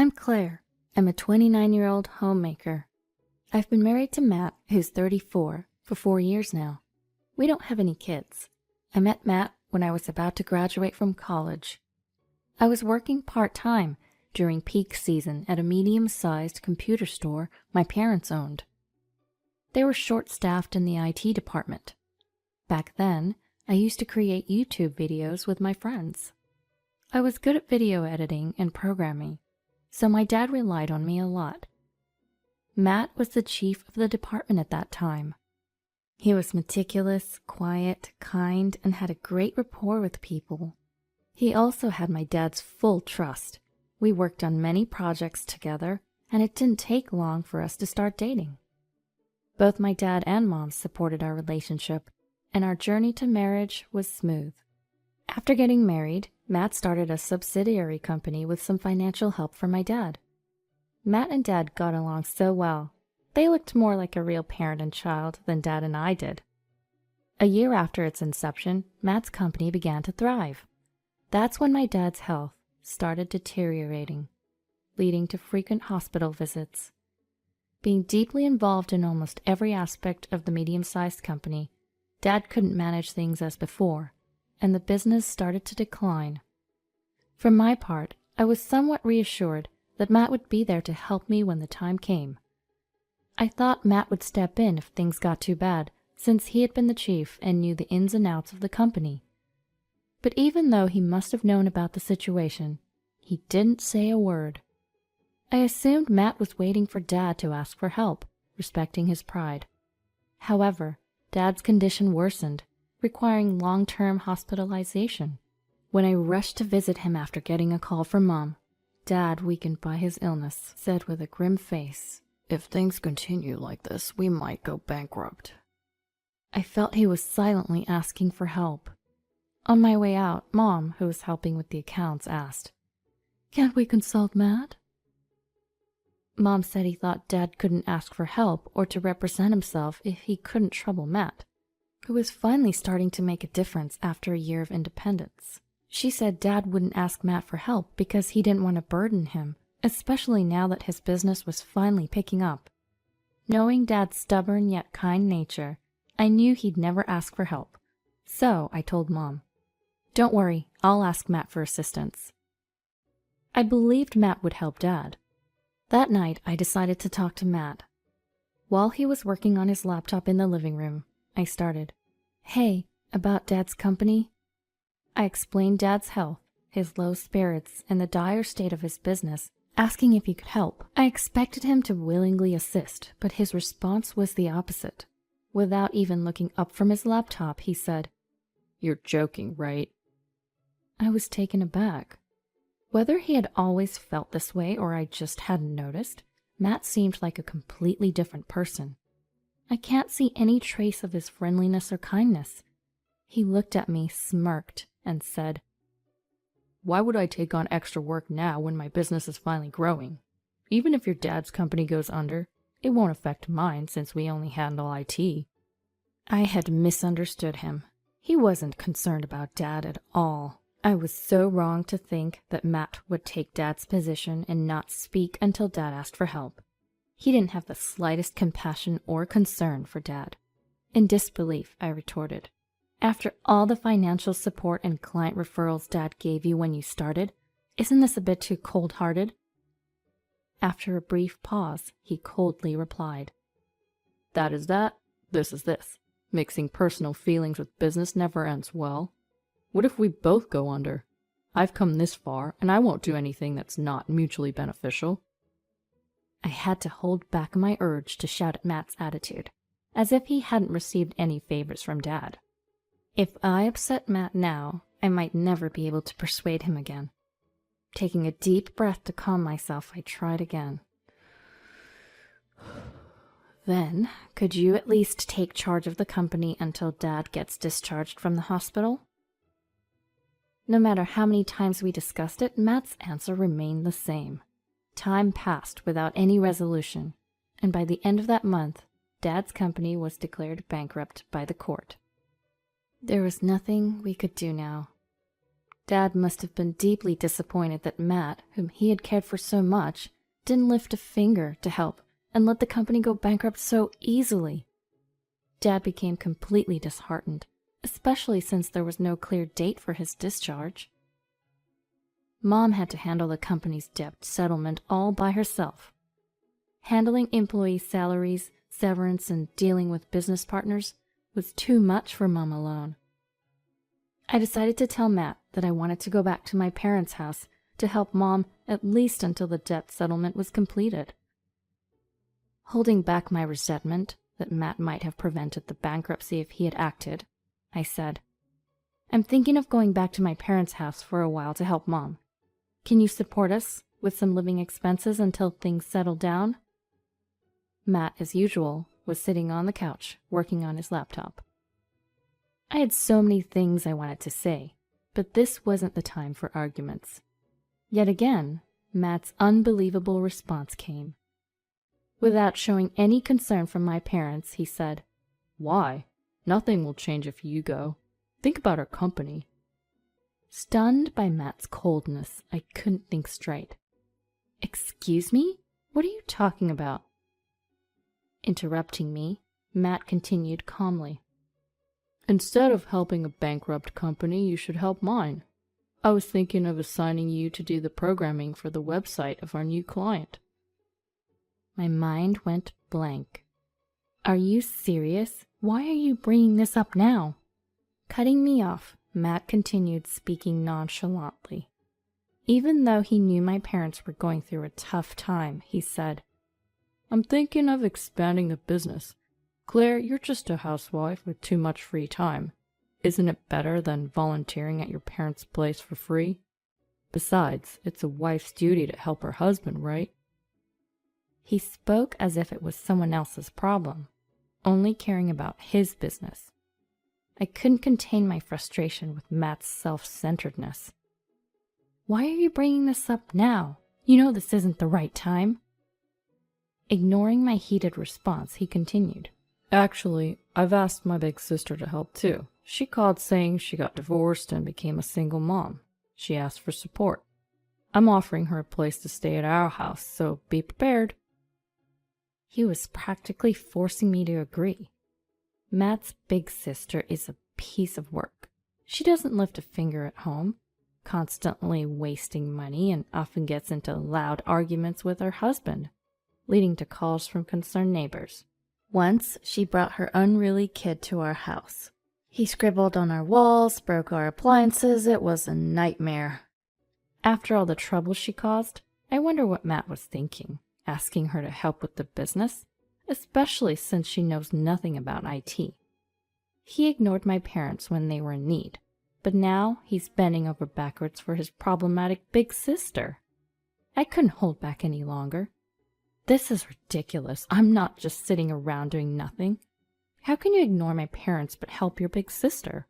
I'm Claire. I'm a 29-year-old homemaker. I've been married to Matt, who's 34, for 4 years now. We don't have any kids. I met Matt when I was about to graduate from college. I was working part-time during peak season at a medium-sized computer store my parents owned. They were short-staffed in the IT department. Back then, I used to create YouTube videos with my friends. I was good at video editing and programming, so my dad relied on me a lot. Matt was the chief of the department at that time. He was meticulous, quiet, kind, and had a great rapport with people. He also had my dad's full trust. We worked on many projects together, and it didn't take long for us to start dating. Both my dad and mom supported our relationship, and our journey to marriage was smooth. After getting married, Matt started a subsidiary company with some financial help from my dad. Matt and Dad got along so well. They looked more like a real parent and child than Dad and I did. A year after its inception, Matt's company began to thrive. That's when my dad's health started deteriorating, leading to frequent hospital visits. Being deeply involved in almost every aspect of the medium-sized company, Dad couldn't manage things as before, and the business started to decline. For my part, I was somewhat reassured that Matt would be there to help me when the time came. I thought Matt would step in if things got too bad, since he had been the chief and knew the ins and outs of the company. But even though he must have known about the situation, he didn't say a word. I assumed Matt was waiting for Dad to ask for help, respecting his pride. However, Dad's condition worsened, requiring long-term hospitalization. When I rushed to visit him after getting a call from Mom, Dad, weakened by his illness, said with a grim face, "If things continue like this, we might go bankrupt." I felt he was silently asking for help. On my way out, Mom, who was helping with the accounts, asked, "Can't we consult Matt?" Mom said he thought Dad couldn't ask for help or to represent himself if he couldn't trouble Matt, who was finally starting to make a difference after a year of independence. She said Dad wouldn't ask Matt for help because he didn't want to burden him, especially now that his business was finally picking up. Knowing Dad's stubborn yet kind nature, I knew he'd never ask for help. So I told Mom, "Don't worry, I'll ask Matt for assistance." I believed Matt would help Dad. That night, I decided to talk to Matt. While he was working on his laptop in the living room, I started, "Hey, about Dad's company?" I explained Dad's health, his low spirits, and the dire state of his business, asking if he could help. I expected him to willingly assist, but his response was the opposite. Without even looking up from his laptop, he said, "You're joking, right?" I was taken aback. Whether he had always felt this way or I just hadn't noticed, Matt seemed like a completely different person. I can't see any trace of his friendliness or kindness. He looked at me, smirked, and said, "Why would I take on extra work now when my business is finally growing? Even if your dad's company goes under, it won't affect mine since we only handle IT." I had misunderstood him. He wasn't concerned about Dad at all. I was so wrong to think that Matt would take Dad's position and not speak until Dad asked for help. He didn't have the slightest compassion or concern for Dad. In disbelief, I retorted, "After all the financial support and client referrals Dad gave you when you started, isn't this a bit too cold-hearted?" After a brief pause, he coldly replied, "That is that, this is this. Mixing personal feelings with business never ends well. What if we both go under? I've come this far, and I won't do anything that's not mutually beneficial." I had to hold back my urge to shout at Matt's attitude, as if he hadn't received any favors from Dad. If I upset Matt now, I might never be able to persuade him again. Taking a deep breath to calm myself, I tried again. "Then, could you at least take charge of the company until Dad gets discharged from the hospital?" No matter how many times we discussed it, Matt's answer remained the same. Time passed without any resolution, and by the end of that month, Dad's company was declared bankrupt by the court. There was nothing we could do now. Dad must have been deeply disappointed that Matt, whom he had cared for so much, didn't lift a finger to help and let the company go bankrupt so easily. Dad became completely disheartened, especially since there was no clear date for his discharge. Mom had to handle the company's debt settlement all by herself. Handling employee salaries, severance, and dealing with business partners was too much for Mom alone. I decided to tell Matt that I wanted to go back to my parents' house to help Mom at least until the debt settlement was completed. Holding back my resentment that Matt might have prevented the bankruptcy if he had acted, I said, "I'm thinking of going back to my parents' house for a while to help Mom. Can you support us with some living expenses until things settle down?" Matt, as usual, was sitting on the couch working on his laptop. I had so many things I wanted to say, but this wasn't the time for arguments. Yet again, Matt's unbelievable response came. Without showing any concern for my parents, he said, "Why? Nothing will change if you go. Think about our company." Stunned by Matt's coldness, I couldn't think straight. "Excuse me? What are you talking about?" Interrupting me, Matt continued calmly. "Instead of helping a bankrupt company, you should help mine. I was thinking of assigning you to do the programming for the website of our new client." My mind went blank. "Are you serious? Why are you bringing this up now?" Cutting me off, Matt continued speaking nonchalantly. Even though he knew my parents were going through a tough time, he said, "I'm thinking of expanding the business. Claire, you're just a housewife with too much free time. Isn't it better than volunteering at your parents' place for free? Besides, it's a wife's duty to help her husband, right?" He spoke as if it was someone else's problem, only caring about his business. I couldn't contain my frustration with Matt's self-centeredness. "Why are you bringing this up now? You know this isn't the right time." Ignoring my heated response, he continued, "Actually, I've asked my big sister to help too. She called saying she got divorced and became a single mom. She asked for support. I'm offering her a place to stay at our house, so be prepared." He was practically forcing me to agree. Matt's big sister is a piece of work. She doesn't lift a finger at home, constantly wasting money, and often gets into loud arguments with her husband, leading to calls from concerned neighbors. Once, she brought her unruly kid to our house. He scribbled on our walls, broke our appliances. It was a nightmare. After all the trouble she caused, I wonder what Matt was thinking, asking her to help with the business, especially since she knows nothing about IT. He ignored my parents when they were in need, but now he's bending over backwards for his problematic big sister. I couldn't hold back any longer. "This is ridiculous. I'm not just sitting around doing nothing. How can you ignore my parents but help your big sister?"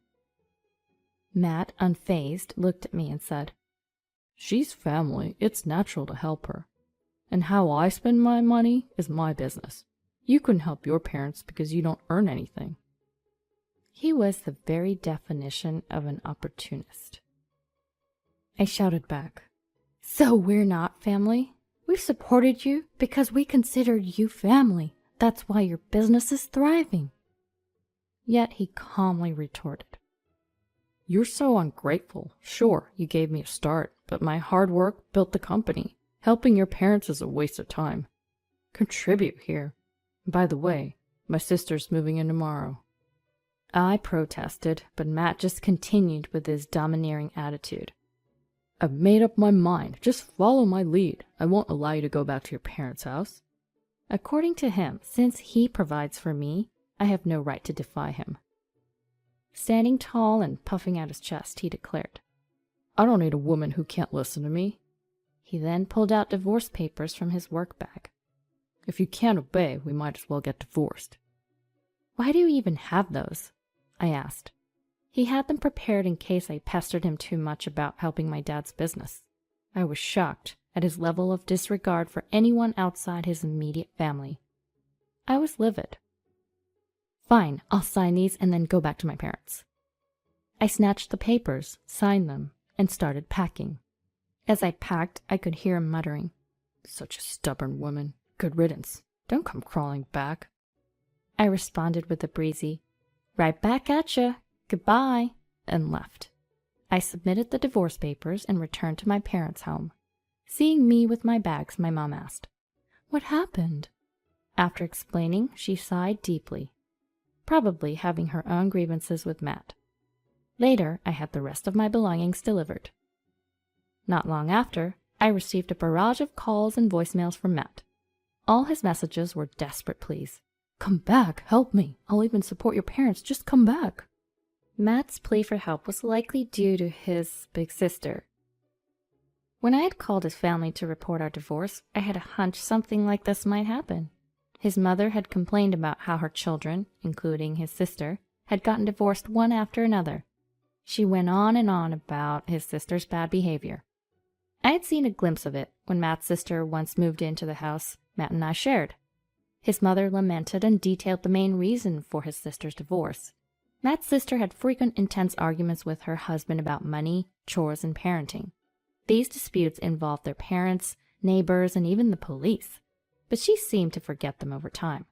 Matt, unfazed, looked at me and said, "She's family. It's natural to help her. And how I spend my money is my business. You couldn't help your parents because you don't earn anything." He was the very definition of an opportunist. I shouted back, "So we're not family? We've supported you because we considered you family. That's why your business is thriving." Yet he calmly retorted, "You're so ungrateful. Sure, you gave me a start, but my hard work built the company. Helping your parents is a waste of time. Contribute here. By the way, my sister's moving in tomorrow." I protested, but Matt just continued with his domineering attitude. "I've made up my mind. Just follow my lead. I won't allow you to go back to your parents' house." According to him, since he provides for me, I have no right to defy him. Standing tall and puffing out his chest, he declared, "I don't need a woman who can't listen to me." He then pulled out divorce papers from his work bag. "If you can't obey, we might as well get divorced." "Why do you even have those?" I asked. He had them prepared in case I pestered him too much about helping my dad's business. I was shocked at his level of disregard for anyone outside his immediate family. I was livid. "Fine, I'll sign these and then go back to my parents." I snatched the papers, signed them, and started packing. As I packed, I could hear him muttering, "Such a stubborn woman. Good riddance. Don't come crawling back." I responded with a breezy, "Right back at ya. Goodbye," and left. I submitted the divorce papers and returned to my parents' home. Seeing me with my bags, my mom asked, "What happened?" After explaining, she sighed deeply, probably having her own grievances with Matt. Later, I had the rest of my belongings delivered. Not long after, I received a barrage of calls and voicemails from Matt. All his messages were desperate pleas. "Come back, help me. I'll even support your parents, just come back." Matt's plea for help was likely due to his big sister. When I had called his family to report our divorce, I had a hunch something like this might happen. His mother had complained about how her children, including his sister, had gotten divorced one after another. She went on and on about his sister's bad behavior. I had seen a glimpse of it when Matt's sister once moved into the house Matt and I shared. His mother lamented and detailed the main reason for his sister's divorce. Matt's sister had frequent intense arguments with her husband about money, chores, and parenting. These disputes involved their parents, neighbors, and even the police, but she seemed to forget them over time.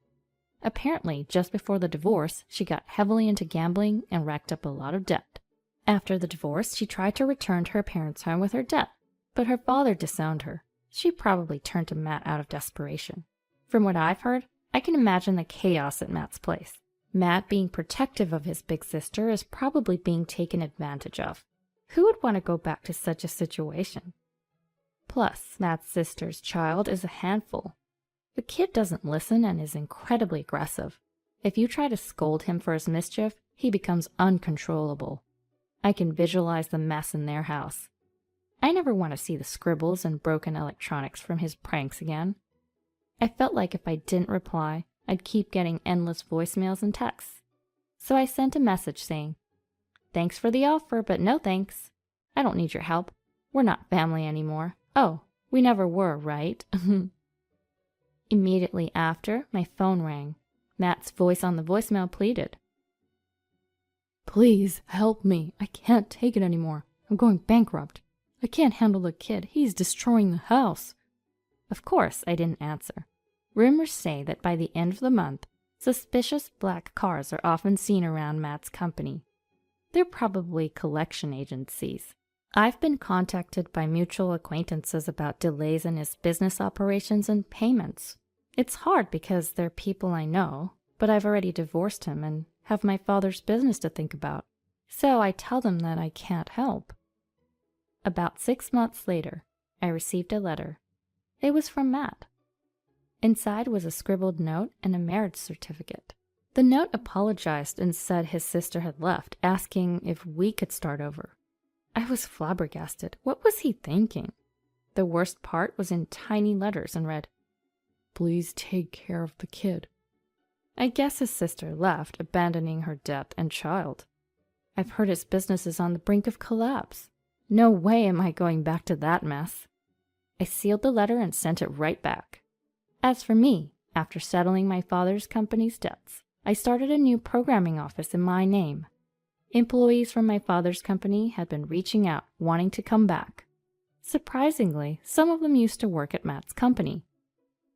Apparently, just before the divorce, she got heavily into gambling and racked up a lot of debt. After the divorce, she tried to return to her parents' home with her debt, but her father disowned her. She probably turned to Matt out of desperation. From what I've heard, I can imagine the chaos at Matt's place. Matt, being protective of his big sister, is probably being taken advantage of. Who would want to go back to such a situation? Plus, Matt's sister's child is a handful. The kid doesn't listen and is incredibly aggressive. If you try to scold him for his mischief, he becomes uncontrollable. I can visualize the mess in their house. I never want to see the scribbles and broken electronics from his pranks again. I felt like if I didn't reply, I'd keep getting endless voicemails and texts. So I sent a message saying, "Thanks for the offer, but no thanks. I don't need your help. We're not family anymore. Oh, we never were, right?" Immediately after, my phone rang. Matt's voice on the voicemail pleaded, "Please help me. I can't take it anymore. I'm going bankrupt. I can't handle the kid. He's destroying the house." Of course, I didn't answer. Rumors say that by the end of the month, suspicious black cars are often seen around Matt's company. They're probably collection agencies. I've been contacted by mutual acquaintances about delays in his business operations and payments. It's hard because they're people I know, but I've already divorced him and have my father's business to think about. So I tell them that I can't help. About 6 months later, I received a letter. It was from Matt. Inside was a scribbled note and a marriage certificate. The note apologized and said his sister had left, asking if we could start over. I was flabbergasted. What was he thinking? The worst part was in tiny letters and read, "Please take care of the kid." I guess his sister left, abandoning her debt and child. I've heard his business is on the brink of collapse. No way am I going back to that mess. I sealed the letter and sent it right back. As for me, after settling my father's company's debts, I started a new programming office in my name. Employees from my father's company had been reaching out, wanting to come back. Surprisingly, some of them used to work at Matt's company.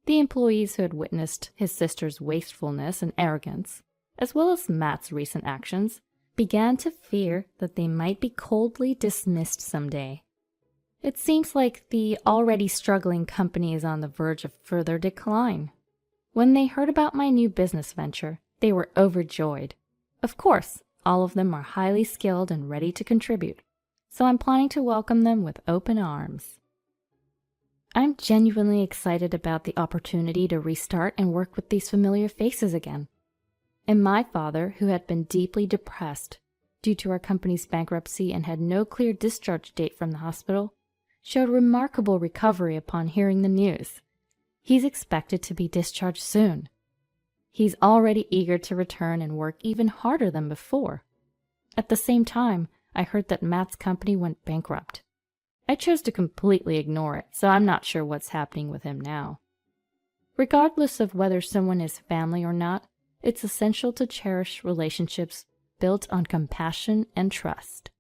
The employees who had witnessed his sister's wastefulness and arrogance, as well as Matt's recent actions, began to fear that they might be coldly dismissed someday. It seems like the already struggling company is on the verge of further decline. When they heard about my new business venture, they were overjoyed. Of course, all of them are highly skilled and ready to contribute, so I'm planning to welcome them with open arms. I'm genuinely excited about the opportunity to restart and work with these familiar faces again. And my father, who had been deeply depressed due to our company's bankruptcy and had no clear discharge date from the hospital, showed remarkable recovery upon hearing the news. He's expected to be discharged soon. He's already eager to return and work even harder than before. At the same time, I heard that Matt's company went bankrupt. I chose to completely ignore it, so I'm not sure what's happening with him now. Regardless of whether someone is family or not, it's essential to cherish relationships built on compassion and trust.